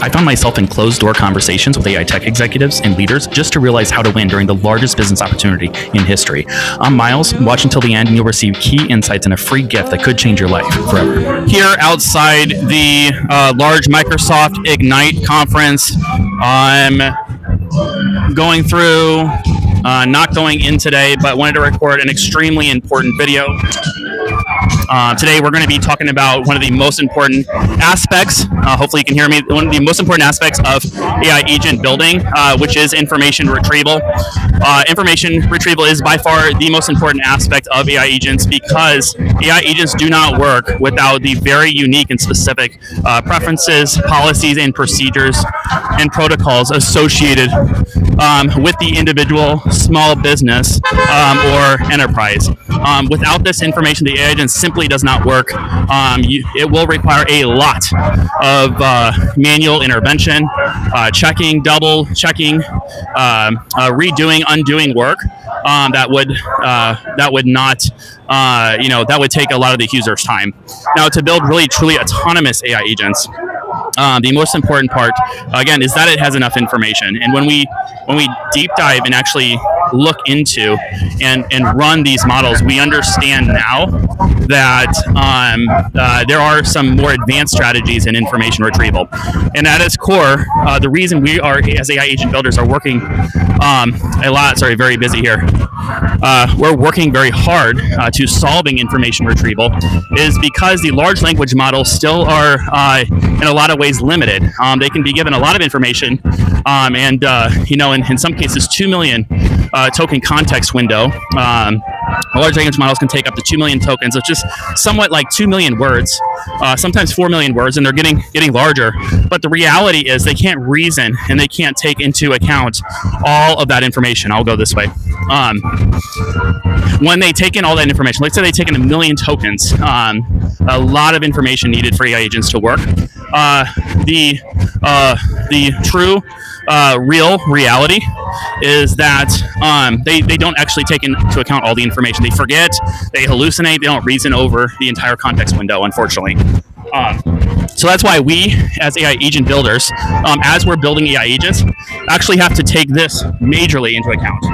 I found myself in closed-door conversations with AI tech executives and leaders just to realize how to win during the largest business opportunity in history. I'm Miles. Watch until the end and you'll receive key insights and a free gift that could change your life forever. Here outside the large Microsoft Ignite conference, I'm going through, not going in today, but wanted to record an extremely important video. Today we're going to be talking about one of the most important aspects, hopefully you can hear me, one of the most important aspects of AI agent building, which is information retrieval. Information retrieval is by far the most important aspect of AI agents because AI agents do not work without the very unique and specific preferences, policies, and procedures and protocols associated with the individual small business or enterprise. Without this information, the AI agent simply does not work. It will require a lot of manual intervention, checking, double checking, redoing, undoing work that would take a lot of the user's time. Now, to build really truly autonomous AI agents, the most important part, again, is that it has enough information. And when we deep dive and actually look into and run these models, we understand now that there are some more advanced strategies in information retrieval. And at its core, the reason we are, as AI agent builders, are working very busy here. We're working very hard to solving information retrieval is because the large language models still are in a lot of ways limited. They can be given a lot of information and in some cases 2 million token context window. Large language models can take up to 2 million tokens, which is somewhat like 2 million words, sometimes 4 million words, and they're getting larger. But the reality is they can't reason and they can't take into account all of that information. I'll go this way. When they take in all that information, let's say they take in 1 million tokens, a lot of information needed for AI agents to work. The true real reality is that they don't actually take into account all the information. They forget, they hallucinate, they don't reason over the entire context window, unfortunately. So that's why we, as AI agent builders, as we're building AI agents, actually have to take this majorly into account.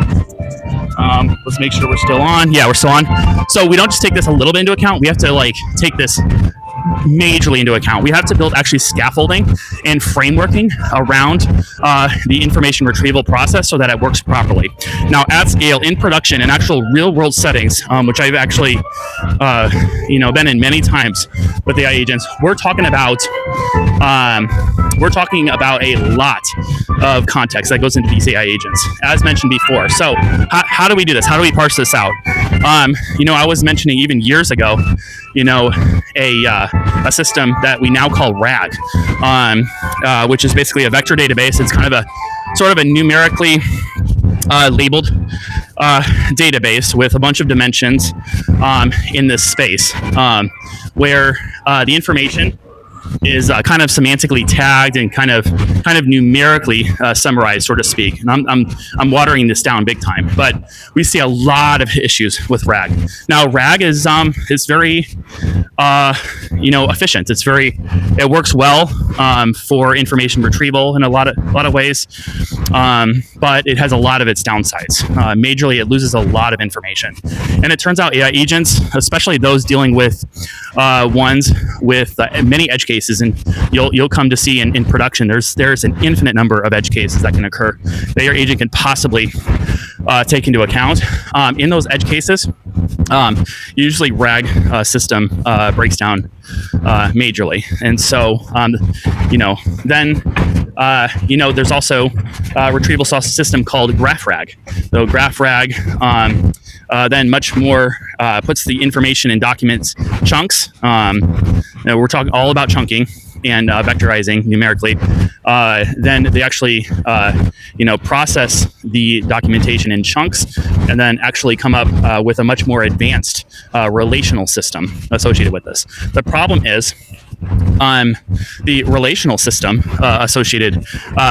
Let's make sure we're still on. Yeah, we're still on. So we don't just take this a little bit into account. We have to take this majorly into account. We have to build actually scaffolding and frameworking around the information retrieval process so that it works properly. Now, at scale, in production, in actual real-world settings, which I've actually been in many times with AI agents, we're talking about a lot of context that goes into these AI agents, as mentioned before. So, how do we do this? How do we parse this out? I was mentioning even years ago, a system that we now call RAG, which is basically a vector database. It's kind of a sort of a numerically labeled database with a bunch of dimensions in this space, where the information is kind of semantically tagged and kind of numerically summarized, so to speak. And I'm watering this down big time, but we see a lot of issues with RAG. Now, RAG is very efficient. It works well for information retrieval in a lot of ways, but it has a lot of its downsides. Majorly, it loses a lot of information, and it turns out AI agents, especially those dealing with ones with many edge cases, and you'll come to see in production, there's an infinite number of edge cases that can occur that your agent can possibly take into account. In those edge cases, usually RAG system breaks down majorly, and so then there's also a retrieval system called GraphRag. So GraphRag then much more puts the information in documents chunks. We're talking all about chunking and vectorizing numerically. Then they actually process the documentation in chunks and then actually come up with a much more advanced relational system associated with this. The problem is The relational system associated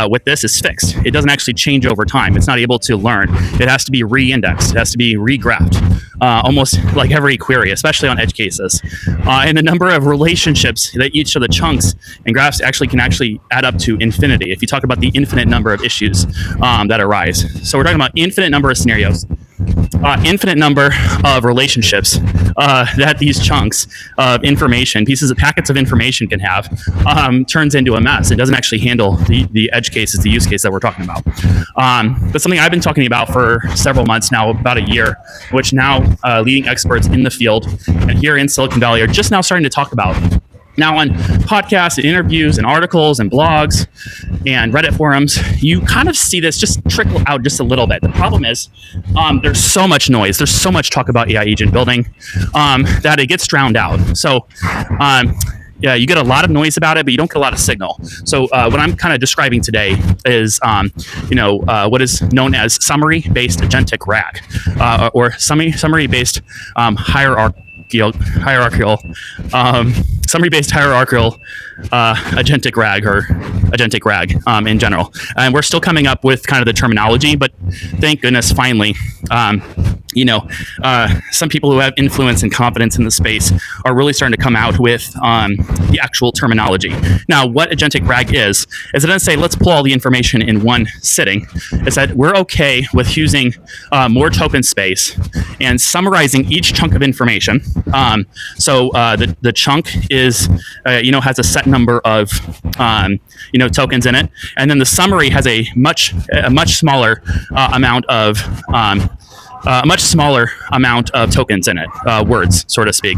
with this is fixed. It doesn't actually change over time. It's not able to learn. It has to be re-indexed. It has to be re-graphed, almost like every query, especially on edge cases. And the number of relationships that each of the chunks and graphs can add up to infinity. If you talk about the infinite number of issues that arise. So we're talking about infinite number of scenarios. Infinite number of relationships that these chunks of information, packets of information can have, turns into a mess. It doesn't actually handle the edge cases, the use case that we're talking about. But something I've been talking about for several months now, about a year, which now leading experts in the field and here in Silicon Valley are just now starting to talk about. Now on podcasts and interviews and articles and blogs and Reddit forums, you kind of see this just trickle out just a little bit. The problem is there's so much noise. There's so much talk about AI agent building that it gets drowned out. So you get a lot of noise about it, but you don't get a lot of signal. So what I'm kind of describing today is, what is known as summary-based agentic RAG, or summary-based summary-based hierarchical agentic RAG, or agentic RAG in general. And we're still coming up with kind of the terminology, but thank goodness finally, some people who have influence and confidence in the space are really starting to come out with the actual terminology. Now, what agentic RAG is it doesn't say, let's pull all the information in one sitting. It's that we're okay with using more token space and summarizing each chunk of information. So the chunk is, has a set number of, tokens in it. And then the summary has a much smaller amount of tokens in it, words, so to speak.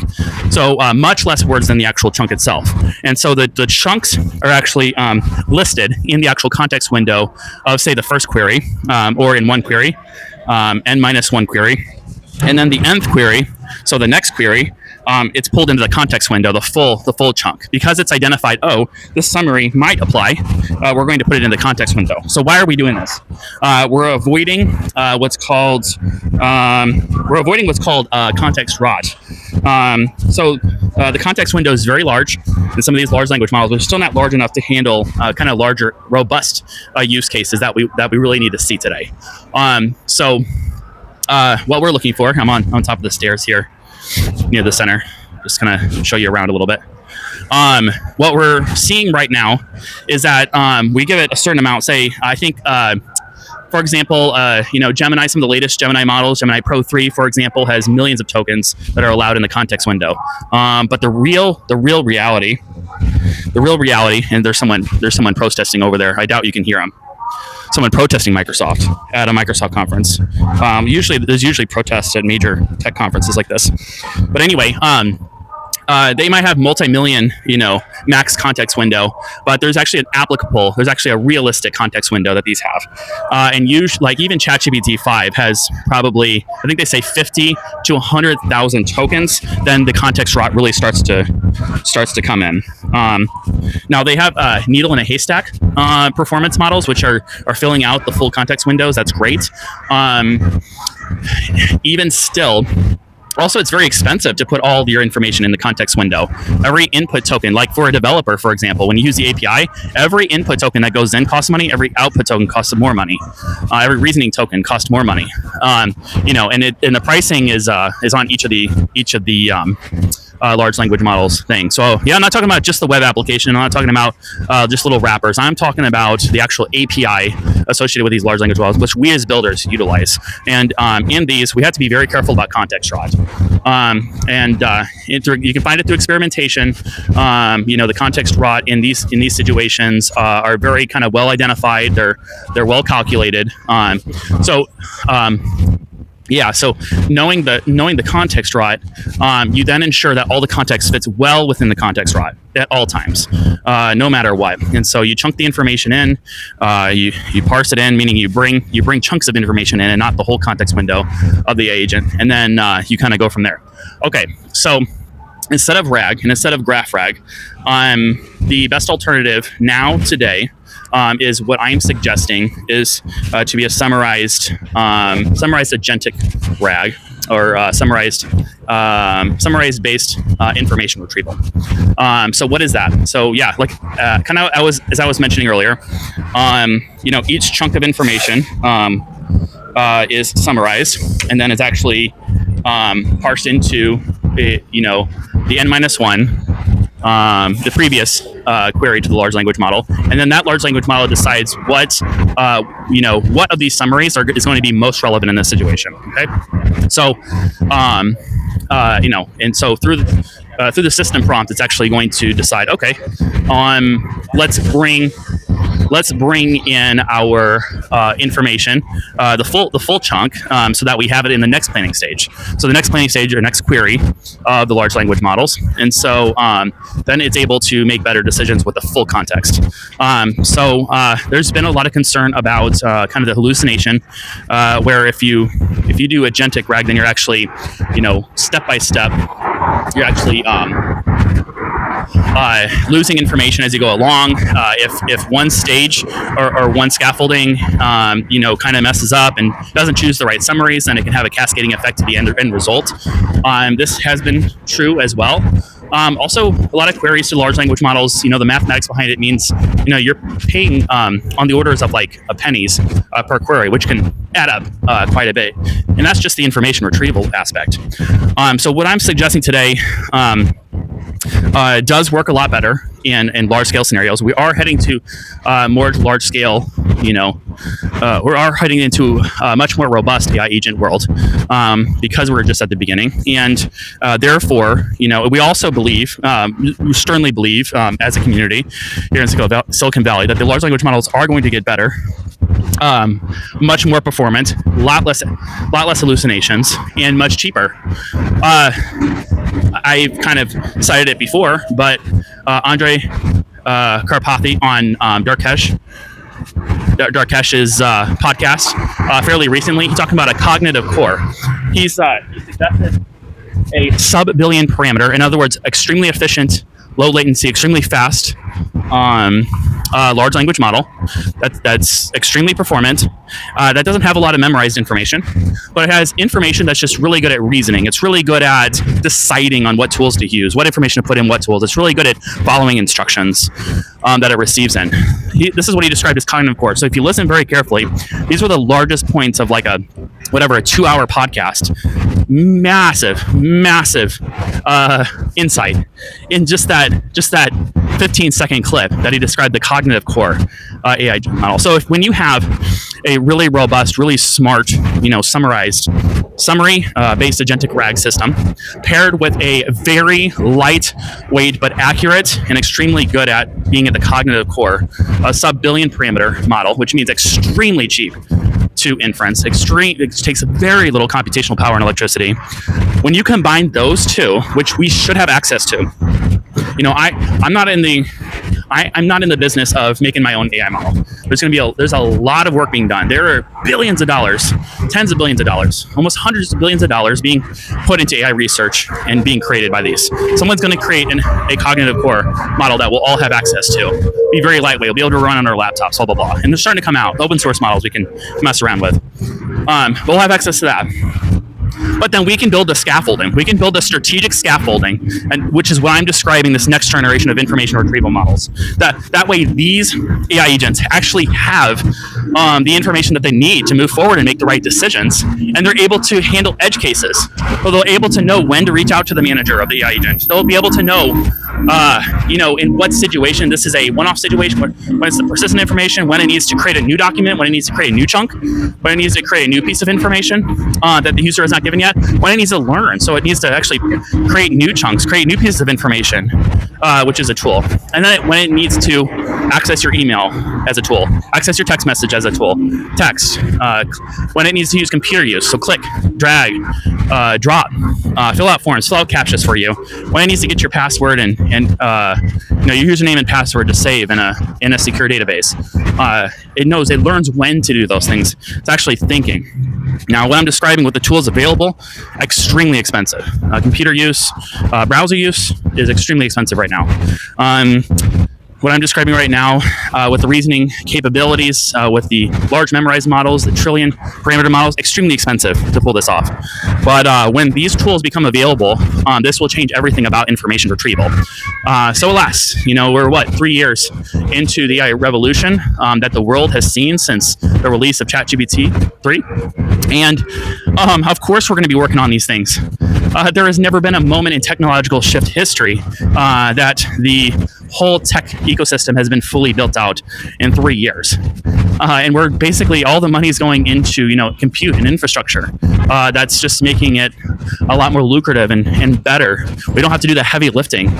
So much less words than the actual chunk itself. And so the chunks are actually listed in the actual context window of, say, the first query, or in one query, n-1 query. And then the nth query, so the next query, it's pulled into the context window, the full chunk. Because it's identified, this summary might apply, we're going to put it in the context window. So why are we doing this? We're avoiding what's called context rot. So the context window is very large, and some of these large language models are still not large enough to handle kind of larger, robust use cases that we really need to see today. What we're looking for, I'm on top of the stairs here near the center, just gonna show you around a little bit. What we're seeing right now is that we give it a certain amount, say, I think, for example, Gemini, some of the latest Gemini models, Gemini Pro 3, for example, has millions of tokens that are allowed in the context window. But the real reality, and there's someone protesting over there. I doubt you can hear them. Someone protesting Microsoft at a Microsoft conference. There's usually protests at major tech conferences like this. But anyway, they might have multi-million, max context window, but there's actually a realistic context window that these have. And usually, like even ChatGPT 5 has probably, I think they say 50 to 100,000 tokens. Then the context rot really starts to come in. Now they have needle in a haystack performance models, which are filling out the full context windows. That's great. Even still, also, it's very expensive to put all of your information in the context window. Every input token, like for a developer, for example, when you use the API, every input token that goes in costs money. Every output token costs more money. Every reasoning token costs more money. And the pricing is on each of the large language models thing. So yeah, I'm not talking about just the web application. I'm not talking about just little wrappers. I'm talking about the actual API associated with these large language models, which we as builders utilize. And in these, we have to be very careful about context rot. You can find it through experimentation. The context rot in these situations are very kind of well identified. They're well calculated. So knowing the context rot, you then ensure that all the context fits well within the context rot at all times, no matter what. And so you chunk the information in, you parse it in, meaning you bring chunks of information in and not the whole context window of the agent, and then you kind of go from there. Okay, so instead of RAG and instead of graph RAG, the best alternative today is what I'm suggesting is to be a summarized agentic RAG. or summarized based information retrieval. So what is that? So yeah, like kind of as I was mentioning earlier, each chunk of information is summarized, and then it's actually parsed into the n-1, the previous query to the large language model, and then that large language model decides what of these summaries is going to be most relevant in this situation. Okay, so and so through the system prompt, it's actually going to decide, okay, let's bring in our information, the full chunk, so that we have it in the next planning stage. So the next planning stage or next query of the large language models, and so then it's able to make better decisions with the full context. So there's been a lot of concern about kind of the hallucination, where if you do agentic RAG, then you're actually step by step, you're actually losing information as you go along. If one stage or one scaffolding, kind of messes up and doesn't choose the right summaries, then it can have a cascading effect to the end result. This has been true as well. Also, a lot of queries to large language models, the mathematics behind it means, you're paying on the orders of like pennies per query, which can add up quite a bit. And that's just the information retrieval aspect. So what I'm suggesting today does work a lot better in large scale scenarios. We are heading to more large scale, we are heading into a much more robust AI agent world, because we're just at the beginning. And therefore, we also believe, sternly believe, as a community here in Silicon Valley, that the large language models are going to get better, much more performant, lot less hallucinations, and much cheaper. I've kind of cited it before, but Andrej Karpathy on Darkesh's podcast fairly recently, he's talking about a cognitive core. He suggested a sub-billion parameter, in other words, extremely efficient, low latency, extremely fast large language model that's extremely performant, that doesn't have a lot of memorized information, but it has information that's just really good at reasoning. It's really good at deciding on what tools to use, what information to put in what tools. It's really good at following instructions that it receives in. This is what he described as cognitive core. So if you listen very carefully, these are the largest points of like a 2-hour podcast. Massive insight in just that 15-second clip that he described the cognitive core AI model. So when you have a really robust, really smart, summarized summary based agentic RAG system paired with a very lightweight but accurate and extremely good at being at the cognitive core, a sub-billion parameter model, which means extremely cheap to inference, it takes very little computational power and electricity. When you combine those two, which we should have access to, I'm not in the business of making my own AI model. There's a lot of work being done. There are billions of dollars, tens of billions of dollars, almost hundreds of billions of dollars being put into AI research and being created by these. Someone's going to create a cognitive core model that we'll all have access to. Be very lightweight. We'll be able to run on our laptops, blah, blah, blah. And they're starting to come out. Open source models we can mess around with. We'll have access to that. But then we can build a scaffolding. We can build a strategic scaffolding, and which is what I'm describing this next generation of information retrieval models. That way, these AI agents actually have the information that they need to move forward and make the right decisions, and they're able to handle edge cases. So they're able to know when to reach out to the manager of the AI agent. They'll be able to know, in what situation this is a one-off situation, when it's the persistent information, when it needs to create a new document, when it needs to create a new chunk, when it needs to create a new piece of information that the user has not given yet, when it needs to learn. So it needs to actually create new chunks, create new pieces of information, which is a tool. And then when it needs to access your email as a tool, access your text message as a tool, text, when it needs to use computer use, so click, drag, drop, fill out forms, fill out captchas for you, when it needs to get your password and your username and password to save in a secure database. It learns when to do those things. It's actually thinking. Now, what I'm describing with the tools available, extremely expensive. Computer use, browser use is extremely expensive right now. what I'm describing right now with the reasoning capabilities, with the large memorized models, the trillion parameter models, extremely expensive to pull this off. But when these tools become available, this will change everything about information retrieval. So alas, we're 3 years into the AI revolution that the world has seen since the release of ChatGPT 3. And of course, we're going to be working on these things. There has never been a moment in technological shift history that the whole tech ecosystem has been fully built out in 3 years. And we're basically, all the money is going into, compute and infrastructure. That's just making it a lot more lucrative and better. We don't have to do the heavy lifting,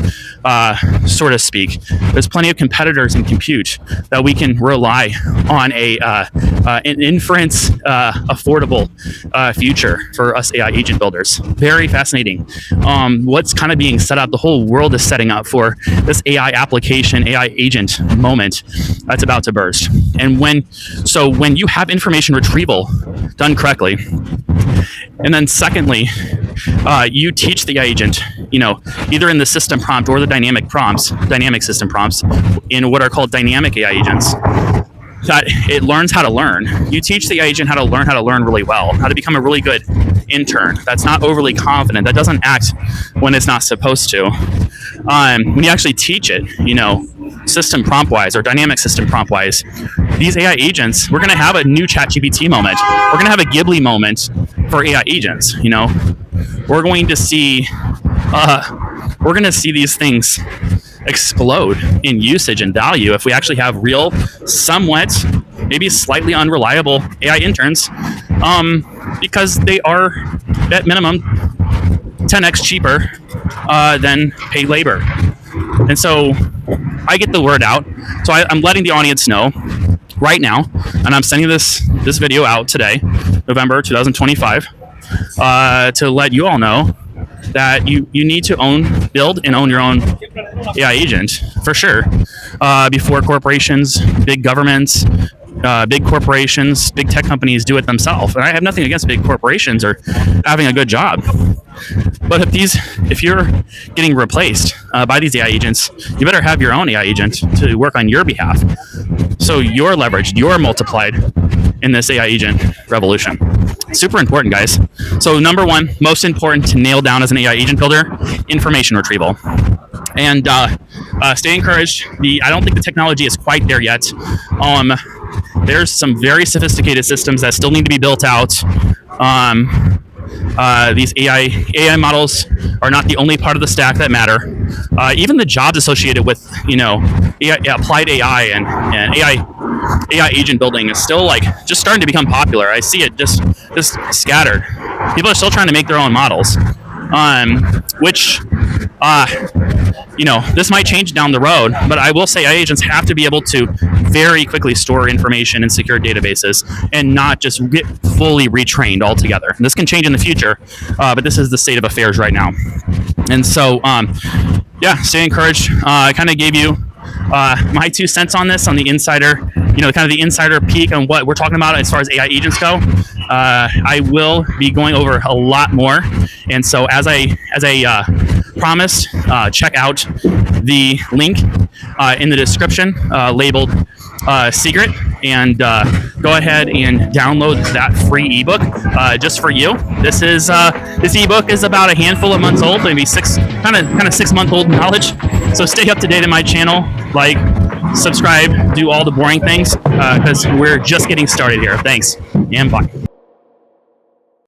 so to speak. There's plenty of competitors in compute that we can rely on an inference affordable future for us AI agent builders. Very fascinating. What's kind of being set up, the whole world is setting up for this AI application, AI agent moment that's about to burst. And when you have information retrieval done correctly, and then secondly, you teach the AI agent, either in the system prompt or the dynamic system prompts, in what are called dynamic AI agents, that it learns how to learn. You teach the agent how to learn really well, how to become a really good intern that's not overly confident, that doesn't act when it's not supposed to. When you actually teach it, system prompt wise or dynamic system prompt wise, these AI agents, we're going to have a new ChatGPT moment. We're going to have a Ghibli moment for AI agents. We're going to see these things explode in usage and value if we actually have real, somewhat, maybe slightly unreliable AI interns, because they are at minimum 10x cheaper than paid labor. And so I get the word out. So I'm letting the audience know right now, and I'm sending this video out today, November 2025, to let you all know that you need to build and own your own AI agent for sure, before corporations, big governments, big corporations, big tech companies do it themselves. And I have nothing against big corporations or having a good job. But if you're getting replaced by these AI agents, you better have your own AI agent to work on your behalf. So you're leveraged, you're multiplied in this AI agent revolution. Super important, guys. So number one, most important to nail down as an AI agent builder, information retrieval. And stay encouraged. I don't think the technology is quite there yet. There's some very sophisticated systems that still need to be built out. These AI models are not the only part of the stack that matter. Even the jobs associated with, applied AI and AI agent building is still just starting to become popular. I see it just scattered. People are still trying to make their own models, which this might change down the road, but I will say AI agents have to be able to very quickly store information in secure databases and not just get fully retrained altogether. And this can change in the future, but this is the state of affairs right now. And so, stay encouraged. I kind of gave you my 2 cents on this, on the insider, kind of the insider peek on what we're talking about as far as AI agents go. I will be going over a lot more, and so as I promised, check out the link in the description labeled secret, and go ahead and download that free ebook just for you. This ebook is about a handful of months old, maybe 6-month-old knowledge. So stay up to date on my channel, subscribe, do all the boring things, because we're just getting started here. Thanks, and bye.